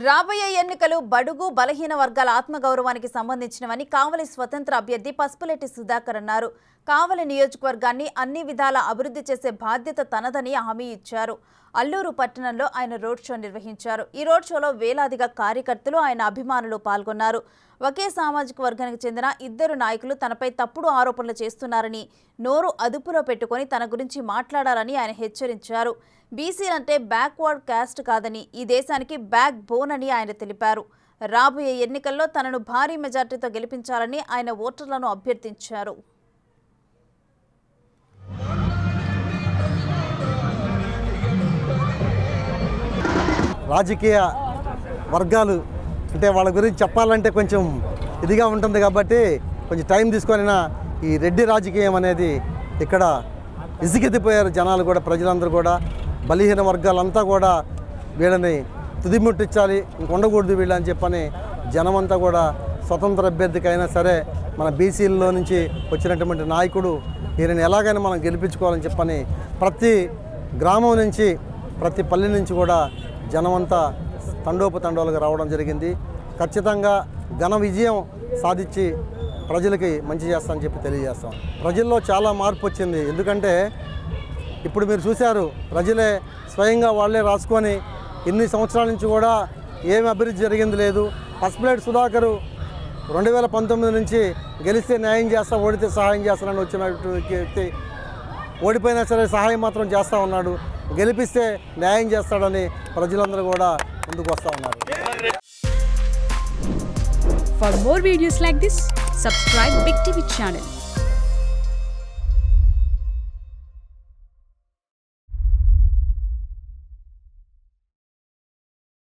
రాబోయే ఎన్నికలు బడుగు బలహీన వర్గాల ఆత్మగౌరవానికి సంబంధించినవని కావలి స్వతంత్ర అభ్యర్థి పసుపులెట్టి సుధాకర్ అన్నారు. కావలి నియోజకవర్గాన్ని అన్ని విధాల అభివృద్ధి చేసే బాధ్యత తనదని హామీ ఇచ్చారు. అల్లూరు పట్టణంలో ఆయన రోడ్ షో నిర్వహించారు. ఈ రోడ్ షోలో వేలాదిగా కార్యకర్తలు ఆయన అభిమానులు పాల్గొన్నారు. ఒకే సామాజిక వర్గానికి చెందిన ఇద్దరు నాయకులు తనపై తప్పుడు ఆరోపణలు చేస్తున్నారని, నోరు అదుపులో పెట్టుకొని తన గురించి మాట్లాడాలని ఆయన హెచ్చరించారు. బీసీలంటే బ్యాక్వర్డ్ క్యాస్ట్ కాదని, ఈ దేశానికి బ్యాక్ బోన్ అని ఆయన తెలిపారు. రాబోయే ఎన్నికల్లో తనను భారీ మెజార్టీతో గెలిపించాలని ఆయన ఓటర్లను అభ్యర్థించారు. రాజకీయ వర్గాలు అంటే వాళ్ళ గురించి చెప్పాలంటే కొంచెం ఇదిగా ఉంటుంది కాబట్టి కొంచెం టైం తీసుకొనినా ఈ రెడ్డి రాజకీయం అనేది ఇక్కడ ఇసుకెత్తిపోయారు జనాలు కూడా, ప్రజలందరూ కూడా. బలహీన వర్గాలంతా కూడా వీళ్ళని తుదిముట్టించాలి, ఇంకొండకూడదు వీళ్ళని చెప్పని జనమంతా కూడా స్వతంత్ర అభ్యర్థికైనా సరే మన బీసీల్లో నుంచి వచ్చినటువంటి నాయకుడు ఈయనని ఎలాగైనా మనం గెలిపించుకోవాలని చెప్పని ప్రతి గ్రామం నుంచి ప్రతి పల్లె నుంచి కూడా జనమంతా తండోపతండోలుగా రావడం జరిగింది. ఖచ్చితంగా ఘన విజయం సాధించి ప్రజలకి మంచి చేస్తామని చెప్పి తెలియజేస్తాం. ప్రజల్లో చాలా మార్పు వచ్చింది. ఎందుకంటే ఇప్పుడు మీరు చూశారు, ప్రజలే స్వయంగా వాళ్ళే రాసుకొని ఇన్ని సంవత్సరాల నుంచి కూడా ఏమి అభివృద్ధి జరిగింది లేదు. పసుపులెట్టి సుధాకర్ 2019 నుంచి గెలిస్తే న్యాయం చేస్తా, ఓడితే సహాయం చేస్తానని వచ్చినటువంటి వ్యక్తి ఓడిపోయినా సరే సహాయం మాత్రం చేస్తూ ఉన్నాడు. గెలిపిస్తే న్యాయం చేస్తాడని ప్రజలందరూ కూడా ముందుకు వస్తూ ఉన్నారు. For more videos like this, subscribe Big TV channel.